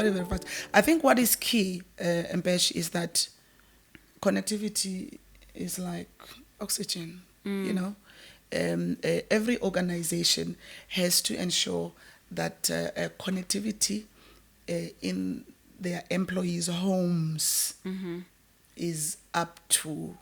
very, very fast. I think what is key, Mpesh, is that connectivity is like oxygen, you know. Every organization has to ensure that connectivity in their employees' homes is up to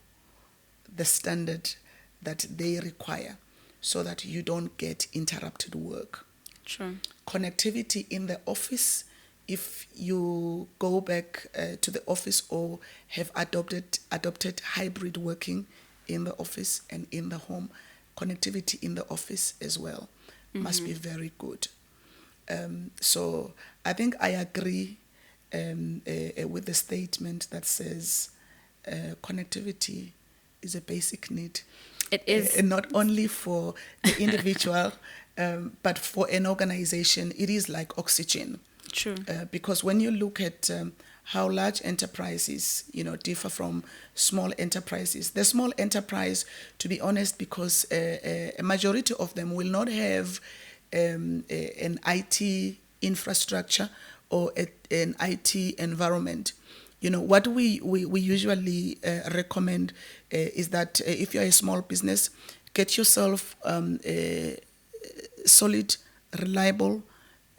the standard that they require so that you don't get interrupted work. Sure. Connectivity in the office, if you go back to the office or have adopted hybrid working in the office and in the home, connectivity in the office as well must be very good. So I think I agree with the statement that says connectivity is a basic need. It is. And not only for the individual, but for an organization, it is like oxygen. True. Because when you look at how large enterprises, differ from small enterprises, the small enterprise, to be honest, because a majority of them will not have an IT infrastructure or an IT environment. What we usually recommend is that if you're a small business, get yourself a solid, reliable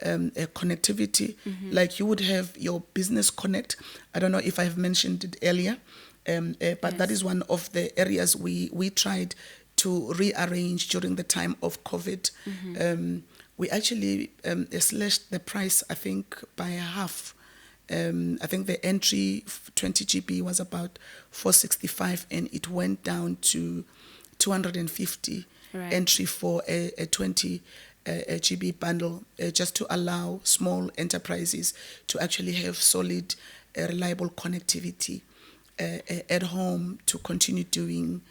connectivity, like you would have your Business Connect. I don't know if I've mentioned it earlier, but that is one of the areas we tried to rearrange during the time of COVID. We actually slashed the price, I think, by half. I think the entry 20 GB was about 465 and it went down to 250 entry for a 20 GB bundle, just to allow small enterprises to actually have solid, reliable connectivity at home to continue doing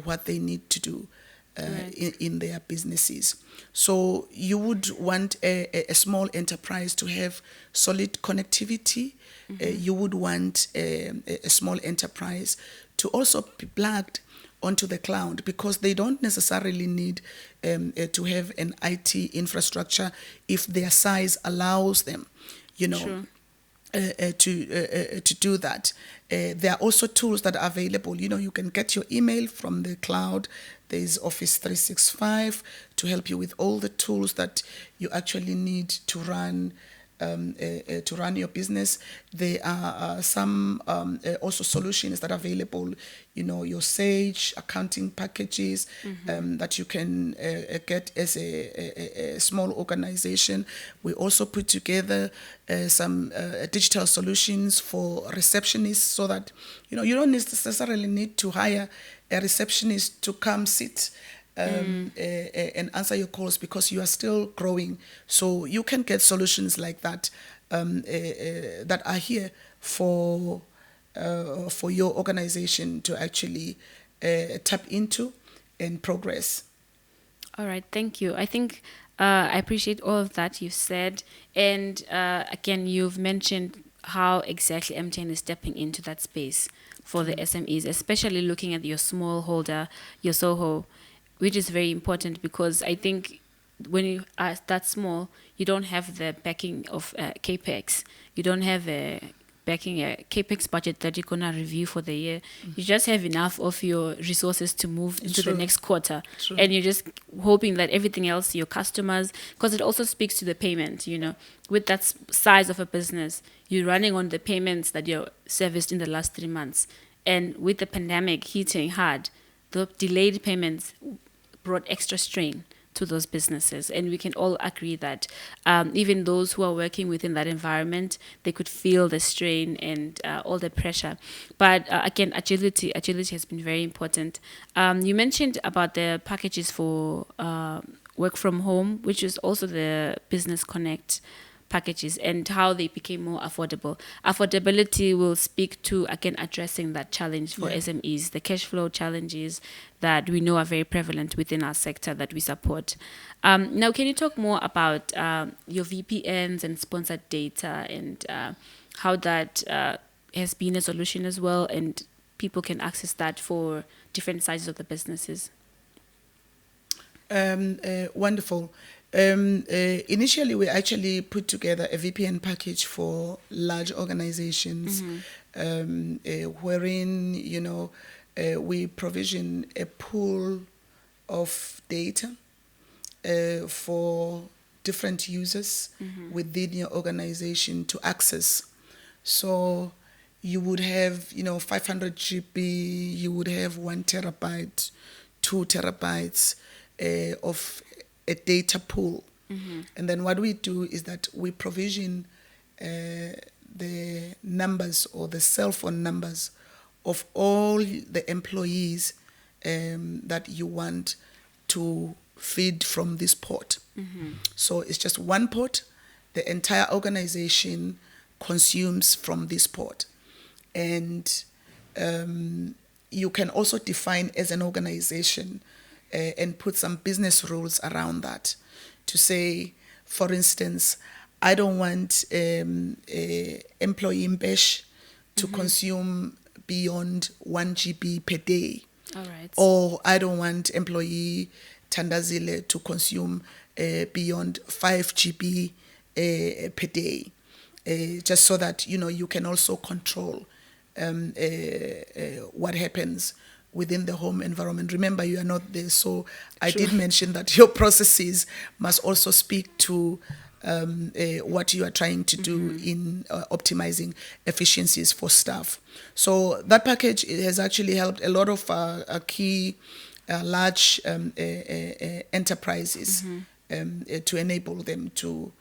what they need to do in their businesses. So you would want a small enterprise to have solid connectivity. You would want a small enterprise to also be plugged onto the cloud, because they don't necessarily need to have an IT infrastructure if their size allows them, Sure. to do that. There are also tools that are available. You can get your email from the cloud. There's Office 365 to help you with all the tools that you actually need to run your business. There are some also solutions that are available, your Sage accounting packages that you can get as a small organization. We also put together some digital solutions for receptionists, so that you don't necessarily need to hire a receptionist to come sit and answer your calls, because you are still growing. So you can get solutions like that that are here for your organization to actually tap into and progress. All right, thank you. I think I appreciate all of that you've said. And again, you've mentioned how exactly MTN is stepping into that space for the SMEs, especially looking at your smallholder, your SOHO, which is very important, because I think when you are that small, you don't have the backing of CAPEX. You don't have a CAPEX budget that you're going to review for the year. You just have enough of your resources to move into the next quarter. True. And you're just hoping that everything else, your customers, because it also speaks to the payment, with that size of a business, you're running on the payments that you're serviced in the last 3 months. And with the pandemic hitting hard, the delayed payments brought extra strain to those businesses. And we can all agree that even those who are working within that environment, they could feel the strain and all the pressure. But again, agility has been very important. You mentioned about the packages for work from home, which is also the Business Connect packages, and how they became more affordable. Affordability will speak to, again, addressing that challenge for SMEs, the cash flow challenges that we know are very prevalent within our sector that we support. Now, can you talk more about your VPNs and sponsored data, and how that has been a solution as well, and people can access that for different sizes of the businesses? Wonderful. Initially, we actually put together a VPN package for large organizations, wherein we provision a pool of data for different users within your organization to access. So you would have 500 GB, you would have 1 TB, 2 TB of a data pool. And then what we do is that we provision the numbers or the cell phone numbers of all the employees that you want to feed from this port. So it's just one port. The entire organization consumes from this port. And you can also define as an organization and put some business rules around that to say, for instance, I don't want employee Mpesh to consume beyond 1 GB per day. All right. Or I don't want employee Tandazile to consume beyond 5 GB per day. Just so that, you can also control what happens within the home environment. Remember, you are not there, so I did mention that your processes must also speak to what you are trying to do in optimizing efficiencies for staff. So that package has actually helped a lot of key large enterprises to enable them to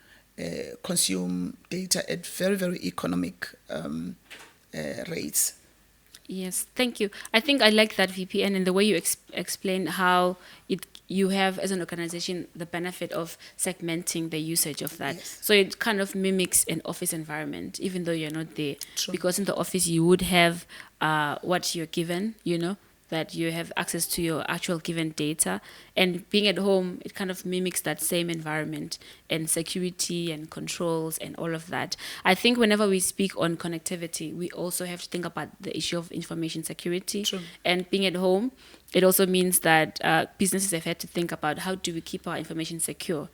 consume data at very, very economic rates. Yes, thank you. I think I like that VPN and the way you explain how you have as an organization the benefit of segmenting the usage of that. Yes. So it kind of mimics an office environment, even though you're not there. True. Because in the office you would have what you're given, that you have access to your actual given data. And being at home, it kind of mimics that same environment and security and controls and all of that. I think whenever we speak on connectivity, we also have to think about the issue of information security. True. And being at home, it also means that businesses have had to think about how do we keep our information secure.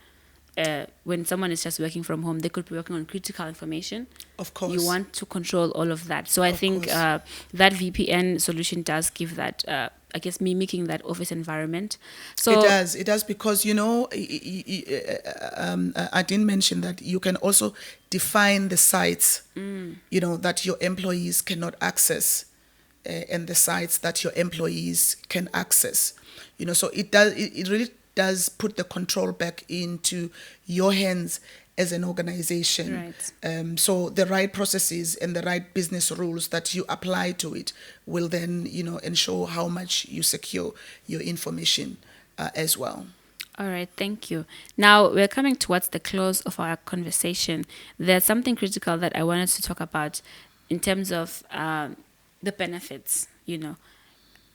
When someone is just working from home, they could be working on critical information. Of course. You want to control all of that. So I think that VPN solution does give that, I guess, mimicking that office environment. So It does because, I didn't mention that you can also define the sites, that your employees cannot access and the sites that your employees can access. So it really does put the control back into your hands as an organization. Right. So the right processes and the right business rules that you apply to it will then, ensure how much you secure your information as well. All right, thank you. Now we're coming towards the close of our conversation. There's something critical that I wanted to talk about in terms of the benefits.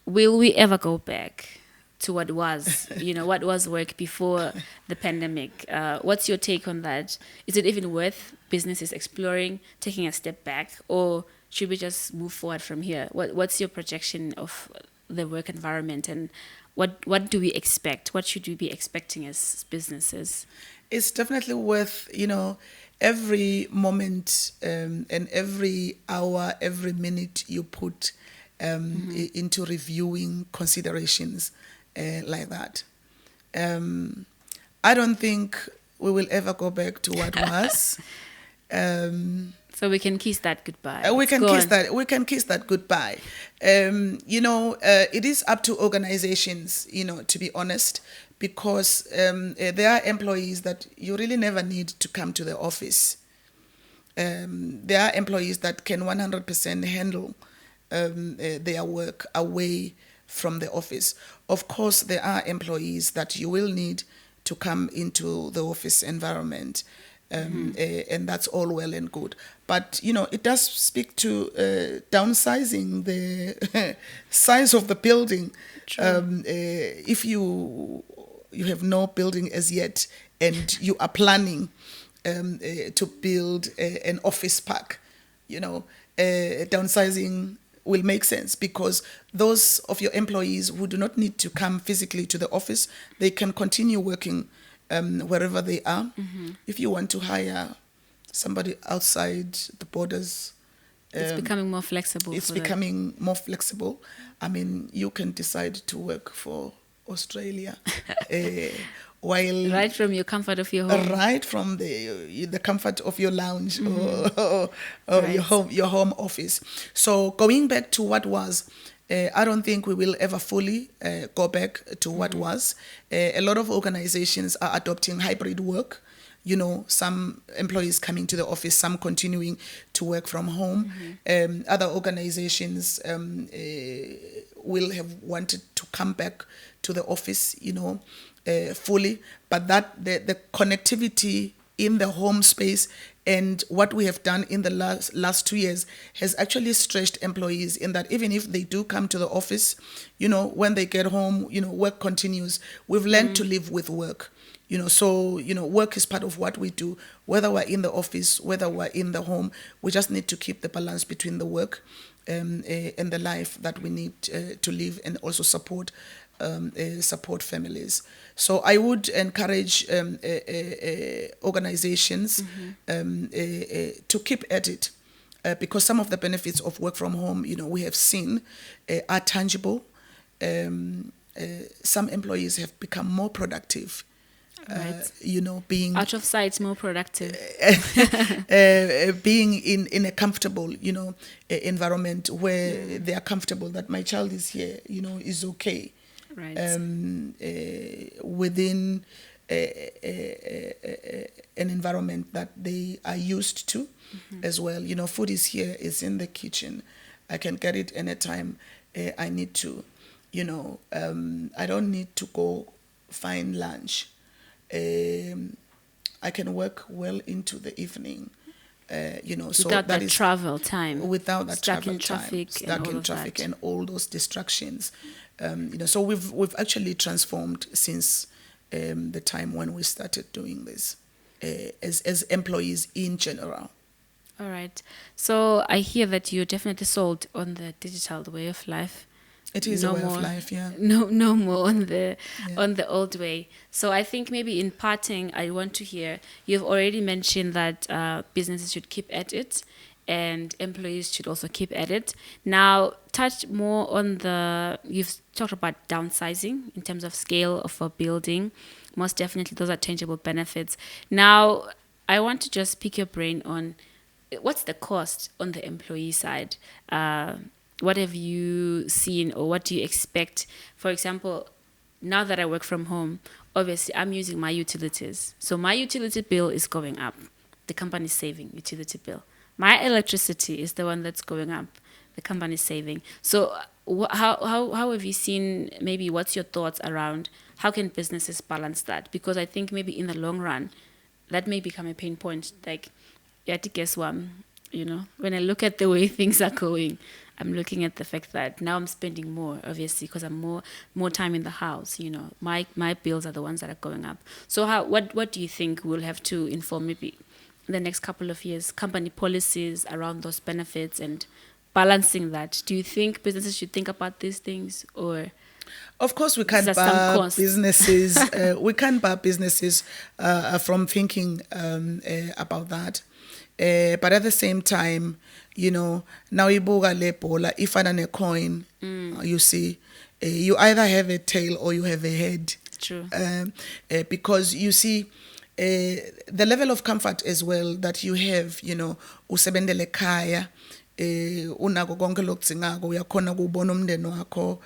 Will we ever go back to what was, what was work before the pandemic? What's your take on that? Is it even worth businesses exploring, taking a step back, or should we just move forward from here? What's your projection of the work environment, and what do we expect? What should we be expecting as businesses? It's definitely worth, every moment and every hour, every minute you put into reviewing considerations like that. I don't think we will ever go back to what was. So we can kiss that goodbye. We can kiss that goodbye. It is up to organizations, to be honest, because there are employees that you really never need to come to the office. There are employees that can 100% handle their work away from the office. Of course, there are employees that you will need to come into the office environment, and that's all well and good. But, it does speak to downsizing the size of the building. If you have no building as yet and you are planning to build an office park, downsizing will make sense, because those of your employees who do not need to come physically to the office, they can continue working wherever they are. If you want to hire somebody outside the borders, It's becoming more flexible. it's for that. becoming more flexible. I mean, you can decide to work for Australia while Right from your comfort of your home. right from the comfort of your lounge or Right. your home office. So going back to what was, I don't think we will ever fully go back to what was. A lot of organizations are adopting hybrid work. You know, some employees coming to the office, some continuing to work from home. Other organizations will have wanted to come back to the office, you know, fully. But that the connectivity in the home space and what we have done in the last 2 years has actually stretched employees in that even if they do come to the office, you know, when they get home, you know, work continues. We've learned to live with work. You know, so, you know, work is part of what we do, whether we're in the office, whether we're in the home. We just need to keep the balance between the work and the life that we need to live and also support families. So I would encourage organizations to keep at it because some of the benefits of work from home, you know, we have seen are tangible. Some employees have become more productive. Right. You know, being Out of sight, more productive. being in a comfortable, you know, environment where they are comfortable that my child is here, you know, is okay. Right. Within an environment that they are used to as well. You know, food is here, it's in the kitchen. I can get it anytime I need to. You know, I don't need to go find lunch. I can work well into the evening. You know, so Without that is travel time. without that Stuck travel in traffic time, and stuck all in of traffic that. and all those distractions. You know, so we've actually transformed since the time when we started doing this as employees in general. All right. So I hear that you're definitely sold on the digital way of life. It is a way of life, yeah. No more on the Yeah. on the old way. So I think maybe in parting, I want to hear you've already mentioned that businesses should keep at it, and employees should also keep at it. Now, touch more on you've talked about downsizing in terms of scale of a building. Most definitely, those are tangible benefits. Now, I want to just pick your brain on what's the cost on the employee side. What have you seen or what do you expect? For example, now that I work from home, obviously I'm using my utilities. So my utility bill is going up. The company's saving utility bill. My electricity is the one that's going up. The company's saving. So how have you seen, maybe what's your thoughts around how can businesses balance that? Because I think maybe in the long run, that may become a pain point. Like, you have to guess one, you know, when I look at the way things are going, I'm looking at the fact that now I'm spending more, obviously, because I'm more time in the house. You know, my bills are the ones that are going up. So what do you think we'll have to inform maybe in the next couple of years, company policies around those benefits and balancing that? Do you think businesses should think about these things, or Of course, we can't Is there some bar cost? businesses. We can't bar businesses from thinking about that. But at the same time, you know, now ibuka le bola ifana ne coin. You see, you either have a tail or you have a head. True. Because you see, the level of comfort as well that you have, you know, usebenzele ekhaya, unako konke lokudingako, uyakhona ukubona umndeni wakho.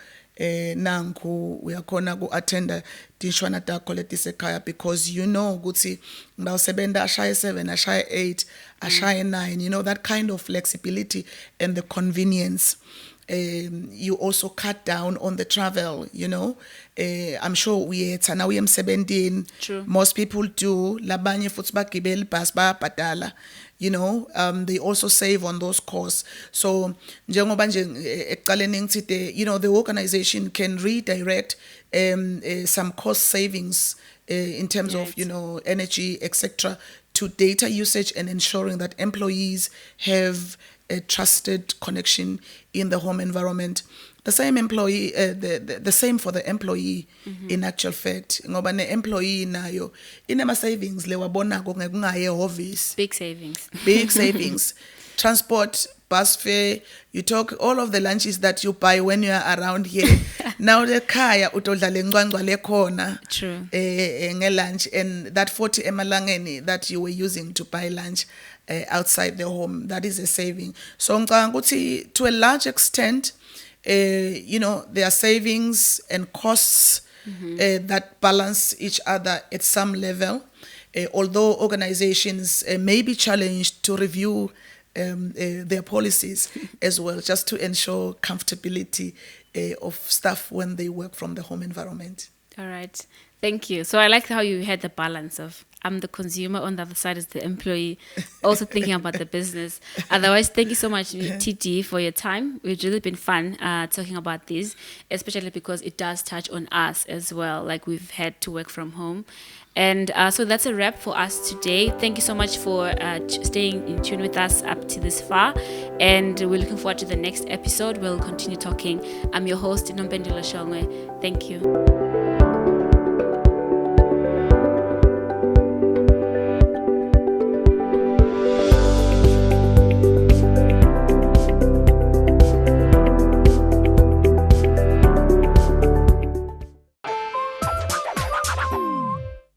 Nanku uyakhona ku-attenda tinshwana takho letisekhaya because you know ukuthi ngawusebenza ashaye 7 ashaye 8 ashaye 9, you know, that kind of flexibility and the convenience. You also cut down on the travel, you know. I'm sure uyetha na uye emsebentini. True. Most people do. Labanye futhi bagibela ibhasi bayabhadala. You know, they also save on those costs. So, njengoba nje ekuqaleni ngithi, you know, the organization can redirect some cost savings in terms of, Right. you know, energy, etc., to data usage and ensuring that employees have a trusted connection in the home environment. The same employee, the same for the employee. In actual fact, ngoba ne employee nayo inema savings lewabonako ngekungaye office. Big savings. Big savings. Transport, bus fare, you talk all of the lunches that you buy when you are around here. Now the kaya utodla lengwangwa le khona. True. Lunch, and that 40 emalangeni that you were using to buy lunch outside the home, that is a saving. So ngicabanga ukuthi to a large extent, there are savings and costs that balance each other at some level. Although organizations may be challenged to review their policies as well, just to ensure comfortability of staff when they work from the home environment. All right. Thank you. So I like how you had the balance of I'm the consumer, on the other side is the employee, also thinking about the business. Otherwise, thank you so much, TD, for your time. It's really been fun talking about this, especially because it does touch on us as well. Like we've had to work from home. And so that's a wrap for us today. Thank you so much for staying in tune with us up to this far. And we're looking forward to the next episode. We'll continue talking. I'm your host, Nombendela Shongwe. Thank you.